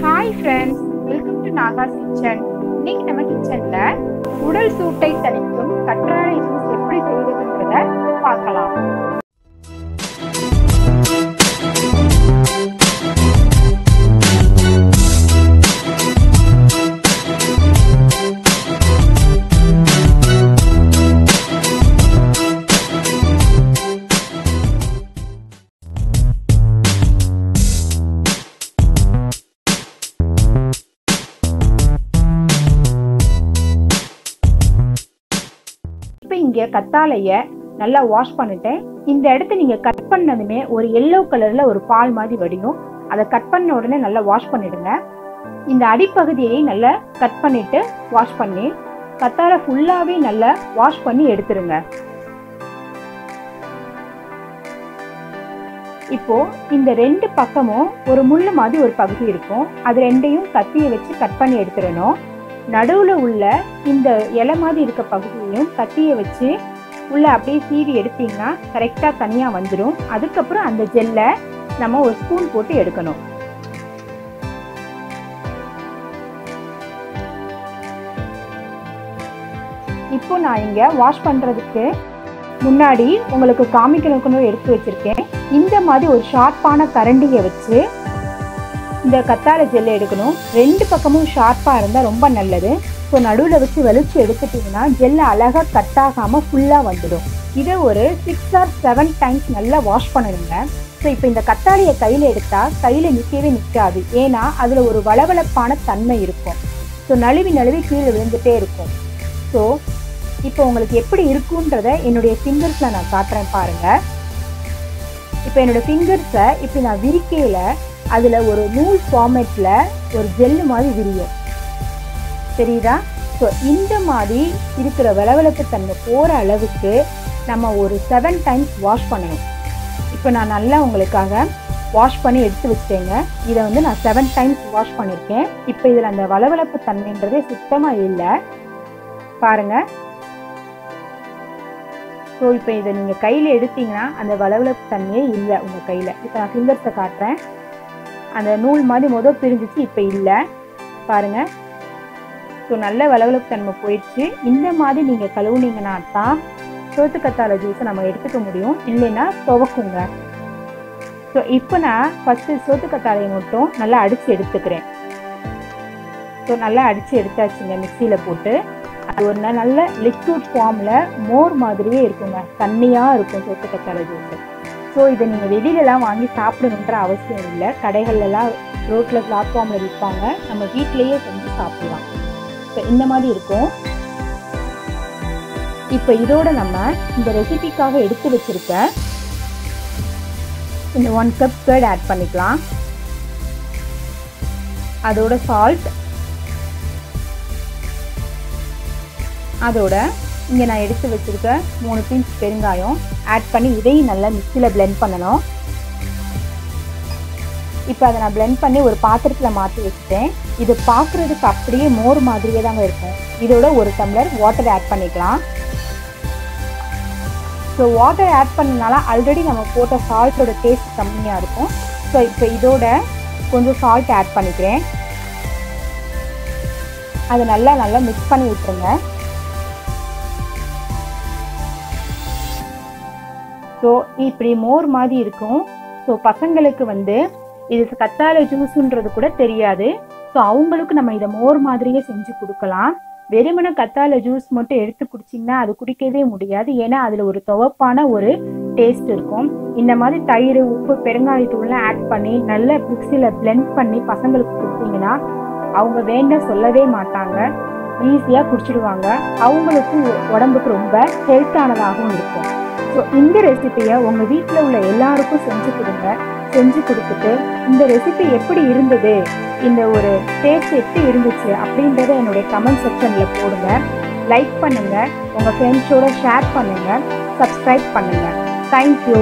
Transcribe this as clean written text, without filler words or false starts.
Hi friends, welcome to Naga's Kitchen. இன்னைக்கு நம்ம கிச்சன்ல உடல் சூட்டை தணிக்கும் கற்றாழை ஜூஸ் எப்படி செய்வதுன்றத பார்க்கலாம். இங்க கத்தாழைய நல்லா வாஷ் பண்ணிட்டேன். இந்த இடத்த நீங்க கட் பண்ணதுமே ஒரு எல்லோ கலர்ல ஒரு பால் மாதிரி வடியும். அதை கட் பண்ண உடனே நல்லா வாஷ் பண்ணிடுங்க. இந்த அடிப்பகுதியை நல்லா கட் பண்ணிட்டு வாஷ் பண்ணி கத்தாழை ஃபுல்லாவே நல்லா வாஷ் பண்ணி எடுத்துருங்க. இப்போ இந்த ரெண்டு பக்கமும் ஒரு முள்ளு மாதிரி ஒரு பகுதி இருக்கும். அது ரெண்டையும் கத்தியை வச்சு கட் பண்ணி எடுத்துடணும். நடுவுல உள்ள இந்த இலை மாதிரி இருக்க பகுதியையும் கத்தியை வச்சு உள்ள அப்படியே சீவி எடுத்தீங்கன்னா கரெக்டா தனியா வந்துடும். அதுக்கப்புறம் அந்த ஜெல்லை நம்ம ஒரு ஸ்பூன் போட்டு எடுக்கணும். இப்போ நான் இங்க வாஷ் பண்றதுக்கு முன்னாடி உங்களுக்கு காமிக்கணும்னு எடுத்து வச்சிருக்கேன். இந்த மாதிரி ஒரு ஷார்ப்பான கரண்டியை வச்சு இந்த கத்தாழை ஜெல்லை எடுக்கணும். ரெண்டு பக்கமும் ஷார்ப்பாக இருந்தால் ரொம்ப நல்லது. ஸோ நடுவில் வச்சு வெளிச்சு எடுத்துட்டிங்கன்னா ஜெல்லை அழகாக கட் ஆகாமல் ஃபுல்லாக வந்துடும். இதை ஒரு 6 or 7 டைம்ஸ் நல்லா வாஷ் பண்ணிடுங்க. ஸோ இப்போ இந்த கத்தாழையை கையில் எடுத்தால் கையில் நிற்கவே நிற்காது. ஏன்னா அதில் ஒரு வளவளப்பான தன்மை இருக்கும். ஸோ நழுவி நழுவி கீழே விழுந்துகிட்டே இருக்கும். ஸோ இப்போ உங்களுக்கு எப்படி இருக்குன்றத என்னுடைய ஃபிங்கர்ஸில் நான் காட்டுறேன் பாருங்கள். இப்போ என்னோடய ஃபிங்கர்ஸை இப்படி நான் விரிக்கையில் அதில் ஒரு நூல் ஃபார்மேட்டில் ஒரு ஜெல்லு மாதிரி விரியும். தெரியுதா? ஸோ இந்த மாதிரி இருக்கிற வளவளப்பு தன்மை போகிற அளவுக்கு நம்ம ஒரு 7 டைம்ஸ் வாஷ் பண்ணணும். இப்போ நான் நல்லா உங்களுக்காக வாஷ் பண்ணி எடுத்து வச்சிட்டேங்க. இதை வந்து நான் 7 டைம்ஸ் வாஷ் பண்ணியிருக்கேன். இப்போ இதில் அந்த வளவளப்பு தன்மைன்றதே சுத்தமாக இல்லை பாருங்கள். ஸோ இப்போ இதை நீங்கள் கையில் எடுத்தீங்கன்னா அந்த வளவளப்பு தன்மையே இல்லை உங்கள் கையில். இப்போ நான் ஃபிங்கர்ஸை காட்டுறேன். அந்த நூல் மாதிரி பிரிஞ்சிச்சு, இப்போ இல்லை பாருங்கள். ஸோ நல்ல வளவளப்பு தன்மை போயிடுச்சு. இந்த மாதிரி நீங்கள் கழுவுனீங்கன்னா தான் சோத்து கத்தாழை ஜூஸை நம்ம எடுத்துக்க முடியும். இல்லைன்னா துவக்குங்க. ஸோ இப்போ நான் ஃபஸ்ட்டு சோத்து கத்தாழையை மட்டும் நல்லா அடித்து எடுத்துக்கிறேன். ஸோ நல்லா அடித்து எடுத்தாச்சுங்க மிக்சியில் போட்டு. அது ஒரு நல்ல லிக்விட் ஃபார்மில் மோர் மாதிரியே இருக்குங்க. தண்ணியாக இருக்கும் சோத்து கத்தாழை ஜூஸு. ஸோ இதை நீங்கள் வெளியிலலாம் வாங்கி சாப்பிடணுன்ற அவசியம் இல்லை. கடைகள்லாம் ரோட்டில் பிளாட்ஃபார்மில் விற்பாங்க. நம்ம வீட்டிலையே செஞ்சு சாப்பிடலாம். ஸோ இந்த மாதிரி இருக்கும். இப்போ இதோட நம்ம இந்த ரெசிபிக்காக எடுத்து வச்சிருக்க இந்த 1 கப் கர்ட் ஆட் பண்ணிக்கலாம். அதோட சால்ட், அதோட இங்கே நான் எடுத்து வச்சுருக்க 3 பிஞ்ச் பெருங்காயம் ஆட் பண்ணி இதையும் நல்லா மிக்சியில் பிளெண்ட் பண்ணணும். இப்போ அதை நான் பிளெண்ட் பண்ணி ஒரு பாத்திரத்தில் மாற்றி வச்சுட்டேன். இது பார்க்குறதுக்கு அப்படியே மோர் மாதிரியே தாங்க இருக்கும். இதோட 1 டம்ளர் வாட்டர் ஆட் பண்ணிக்கலாம். ஸோ வாட்டர் ஆட் பண்ணனால ஆல்ரெடி நம்ம போட்ட சால்ட்டோட டேஸ்ட் கம்மியாக இருக்கும். ஸோ இப்போ இதோட கொஞ்சம் சால்ட் ஆட் பண்ணிக்கிறேன். அதை நல்லா மிக்ஸ் பண்ணி விட்டுருங்க. ஸோ இப்படி மோர் மாதிரி இருக்கும். ஸோ பசங்களுக்கு வந்து இது கத்தாழை ஜூஸுன்றது கூட தெரியாது. ஸோ அவங்களுக்கு நம்ம இதை மோர் மாதிரியே செஞ்சு கொடுக்கலாம். வெறுமன கத்தாழை ஜூஸ் மட்டும் எடுத்து குடிச்சிங்கன்னா அது குடிக்கவே முடியாது. ஏன்னா அதில் ஒரு துவப்பான ஒரு டேஸ்ட் இருக்கும். இந்த மாதிரி தயிர், உப்பு, பெருங்காயத்தூள்லாம் ஆட் பண்ணி நல்ல மிக்சியில் பிளெண்ட் பண்ணி பசங்களுக்கு கொடுத்தீங்கன்னா அவங்க வேண்டாம் சொல்லவே மாட்டாங்க. ஈஸியாக குடிச்சிடுவாங்க. அவங்களுக்கும் உடம்புக்கு ரொம்ப ஹெல்த்தானதாகவும் இருக்கும். ஸோ இந்த ரெசிபியை உங்கள் வீட்டில் உள்ள எல்லாருக்கும் செஞ்சு கொடுங்க. செஞ்சு கொடுத்துட்டு இந்த ரெசிபி எப்படி இருந்தது, இந்த ஒரு டேஸ்ட் எப்படி இருந்துச்சு அப்படின்றத என்னுடைய கமெண்ட் செக்ஷனில் போடுங்க. லைக் பண்ணுங்கள், உங்கள் ஃப்ரெண்ட்ஸோட ஷேர் பண்ணுங்கள், சப்ஸ்கிரைப் பண்ணுங்கள். தேங்க்யூ.